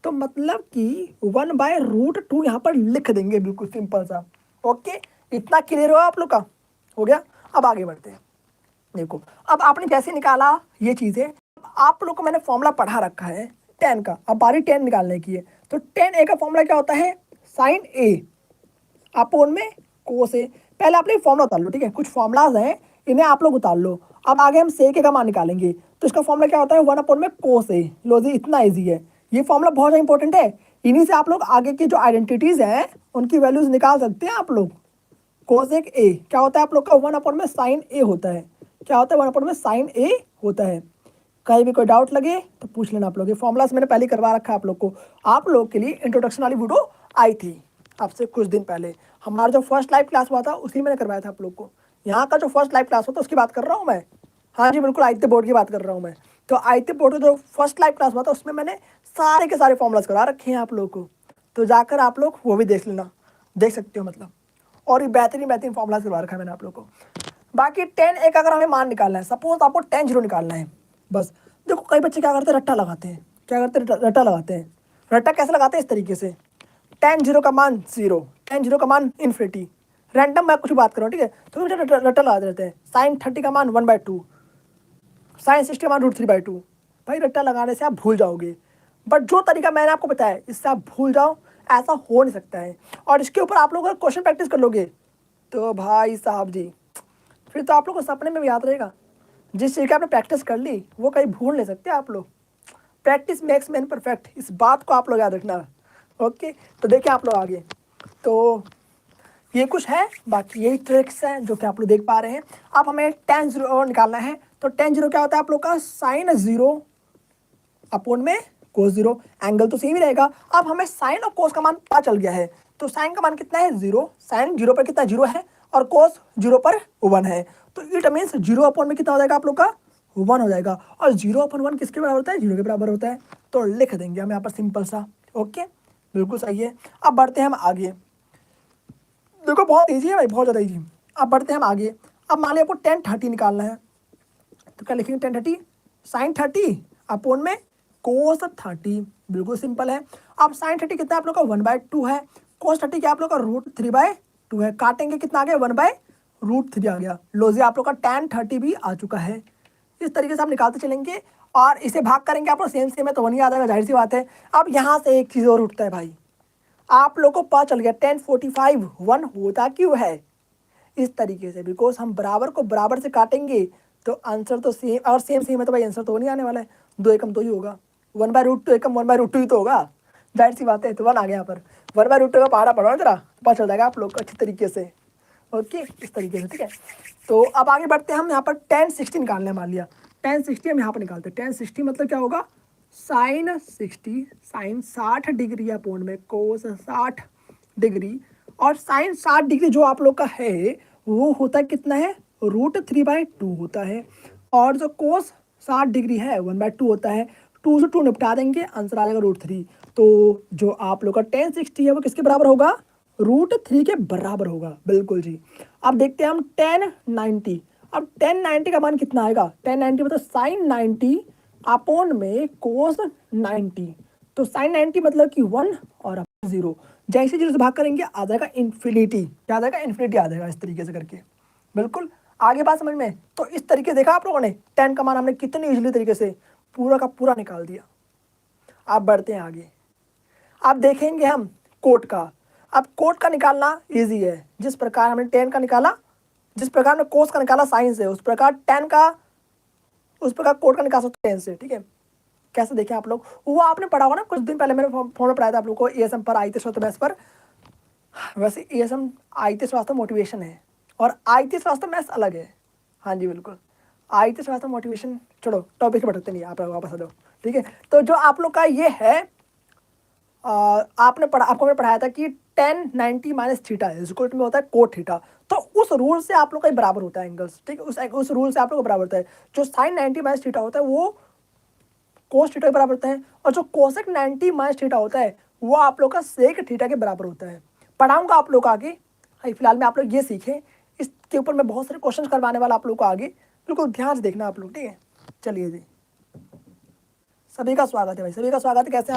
तो मतलब कि 1/√2 यहाँ पर लिख देंगे, बिल्कुल सिंपल सा। ओके, इतना क्लियर हुआ आप लोग का? हो गया। अब आगे बढ़ते हैं। देखो, अब आपने जैसे निकाला ये चीज़ें, आप लोग को मैंने फॉर्मूला पढ़ा रखा है tan का। अब बारी tan निकालने की है, तो tan a का फॉर्मूला क्या होता है? sin a अपोन में cos a। पहले आपने फॉर्मूला उतार लो, ठीक है? कुछ फॉर्मूलाज हैं, इन्हें आप लोग उतार लो। अब आगे हम sec a का मान निकालेंगे, तो इसका फॉर्मूला क्या होता है? 1 में cos a। लो जी, इतना ईजी है। ये फॉर्मूला बहुत ज़्यादा इंपॉर्टेंट है। इन्हीं से आप लोग आगे की जो आइडेंटिटीज़ हैं उनकी वैल्यूज निकाल सकते हैं आप लोग। कोसेक ए क्या होता है आप लोग का? 1 में साइन ए होता है। क्या होता है? 1 में साइन ए होता है। कहीं भी कोई डाउट लगे तो पूछ लेना आप लोग। ये फॉर्मूलास मैंने पहले करवा रखा है आप लोग को। आप लोग के लिए इंट्रोडक्शन वाली वीडियो आई थी आपसे कुछ दिन पहले। हमारा जो फर्स्ट लाइव क्लास हुआ था उसी मैंने करवाया था आप लोग को। यहाँ का जो फर्स्ट लाइव क्लास हुआ था उसकी बात कर रहा हूँ मैं। हाँ जी बिल्कुल, आदित्य बोर्ड की बात कर रहा हूँ मैं। तो आदित्य बोर्ड का जो फर्स्ट लाइव क्लास हुआ था उसमें मैंने सारे के सारे फॉर्मूलास करा रखे हैं आप लोग को। तो जाकर आप लोग वो भी देख लेना, देख सकते हो मतलब। और ये बेहतरीन बेहतरीन फॉर्मूला करवा रखा है मैंने आप लोग को। बाकी tan a का अगर हमें मान निकालना है, सपोज आपको tan 0 निकालना है बस। देखो कई बच्चे क्या करते हैं, रट्टा लगाते हैं। क्या करते हैं? रट्टा लगाते हैं। रट्टा कैसे लगाते हैं? इस तरीके से, tan 0 का मान 0, tan 0 का मान इन्फिनिटी। रैंडम मैं कुछ बात कर रहा हूँ, ठीक है? तो मुझे रट्टा लगा देते हैं। sin 30 का मान 1/2, sin 60 का मान √3/2। भाई रट्टा लगाने से आप भूल जाओगे, बट जो तरीका मैंने आपको बताया इससे आप भूल जाओ, ऐसा हो नहीं सकता है। और इसके ऊपर आप लोग अगर क्वेश्चन प्रैक्टिस कर लोगे तो भाई साहब जी, फिर तो आप लोग को सपने में भी याद रहेगा। जिस चीज़ की आपने प्रैक्टिस कर ली वो कहीं भूल नहीं सकते आप लोग। प्रैक्टिस मेक्स मैन परफेक्ट, इस बात को आप लोग याद रखना। ओके, तो देखिए आप लोग आगे। तो ये कुछ है, बाकी यही ट्रिक्स हैं जो कि आप लोग देख पा रहे हैं। अब हमें tan 0 निकालना है, तो tan 0 क्या होता है आप लोग का? sin 0 अपोन में cos 0। एंगल तो सेम ही रहेगा। अब हमें साइन और कोस का मान पता चल गया है। तो साइन का मान कितना है? 0। साइन 0 पर कितना? 0 है। और कोस 0 पर 1 है। तो इट मीन्स 0 अपॉन में कितना हो जाएगा आप लोग का? 1 हो जाएगा। और 0 अपॉन 1 किसके बराबर होता है? 0 के बराबर होता है। तो लिख देंगे हम यहाँ पर सिंपल सा। ओके, बिल्कुल सही है। अब बढ़ते हैं हम आगे। देखो बहुत ईजी है भाई, बहुत ज़्यादा ईजी। अब बढ़ते हैं हम आगे। अब मान लिया आपको tan 30 निकालना है, तो क्या लिखेंगे? tan 30 sin 30 अपोन में cos 30। बिल्कुल सिंपल है। अब sin 30 कितना आप लोग का? 1/2 है। cos 30 क्या आप लोग का? √3/2 है। काटेंगे कितना आ गया? 1/√3 आ गया। लो जी, आप लोग का tan 30 भी आ चुका है। इस तरीके से आप निकालते चलेंगे और इसे भाग करेंगे आप लोग सेम सेम है तो 1 ही आ जाएगा, जाहिर सी बात है। अब यहाँ से एक चीज़ और उठता है भाई, आप लोग को पता चल गया tan 45 1 होता क्यों है? इस तरीके से, बिकॉज हम बराबर को बराबर से काटेंगे तो आंसर तो सेम, और सेम सेम है तो भाई आंसर तो नहीं आने वाला है। 2 एकम तो ही होगा। 1/√2 एकम 1/√2 ही तो होगा, जाहिर सी बात है। तो 1 आ गया यहाँ पर। 1/√2 का पहाड़ा पढ़ो ना जरा, पता चल जाएगा आप लोग को अच्छी तरीके से। ओके, इस तरीके से, ठीक है। तो अब आगे बढ़ते हैं हम। यहाँ पर tan 60 निकालना है। मान लिया tan 60 हम यहाँ पर निकालते हैं। tan 60 मतलब क्या होगा? sin 60, sin 60 डिग्री अपोन में cos 60 डिग्री। और sin 60 डिग्री जो आप लोग का है वो होता है कितना है? √3/2 होता है। और जो cos 60 डिग्री है 1/2 होता है। 2 से 2 निपटा देंगे, आंसर आ जाएगा √3। तो जो आप लोग का tan 60 है वो किसके बराबर होगा? √3 के बराबर होगा, बिल्कुल जी। अब देखते हैं हम tan 90। अब tan 90 का मान कितना आएगा? tan 90 मतलब sin 90 अपोन में cos 90। तो sin 90 मतलब कि 1 और 0। जैसे 0 से भाग करेंगे आ जाएगा इन्फिनिटी। क्या आ जाएगा? इन्फिनिटी आ जाएगा, इस तरीके से करके। बिल्कुल, आगे बात समझ में? तो इस तरीके देखा आप लोगों ने, tan का मान हमने कितनी इजीली तरीके से पूरा का पूरा निकाल दिया। आप बढ़ते हैं आगे। अब देखेंगे हम कोट का। अब कोट का निकालना इजी है। जिस प्रकार हमने tan का निकाला, जिस प्रकार हमने कोस का निकाला साइन से, उस प्रकार tan का, उस प्रकार कोट का निकाल सकते हैं tan से, ठीक है। कैसे देखें आप लोग? वो आपने पढ़ा होगा ना कुछ दिन पहले, मैंने फोन में पढ़ाया था आप लोग को एएसएम पर, आईटी स्वास्थ्य मैथ्स पर। वैसे एएसएम आईटी स्वास्थ्य मोटिवेशन है और आईटी स्वास्थ्य मैथ्स अलग है। हाँ जी बिल्कुल, आईटी स्वास्थ्य मोटिवेशन, छोड़ो टॉपिक भटकते नहीं, आप वापस आ जाओ, ठीक है। तो जो आप लोग का ये है, आपने पढ़ा, आपको मैंने पढ़ाया था कि tan 90 माइनस थीटा है इक्वल में होता है कोट थीटा। तो उस रूल से आप लोग का बराबर होता है एंगल्स, ठीक है। उस रूल से आप लोग का बराबर होता है। जो sin 90 माइनस थीटा होता है वो कोस थीटा के बराबर होता है, और जो कोसेक 90 माइनस थीटा होता है वो आप लोग का सेक थीटा के बराबर होता है। पढ़ाऊंगा आप लोग को आगे। फिलहाल में आप लोग ये सीखें, इसके ऊपर मैं बहुत सारे क्वेश्चन करवाने वाला आप लोग को आगे, बिल्कुल ध्यान से देखना आप लोग, ठीक है। चलिए जी, सभी का स्वागत है भाई, सभी का स्वागत है। कैसे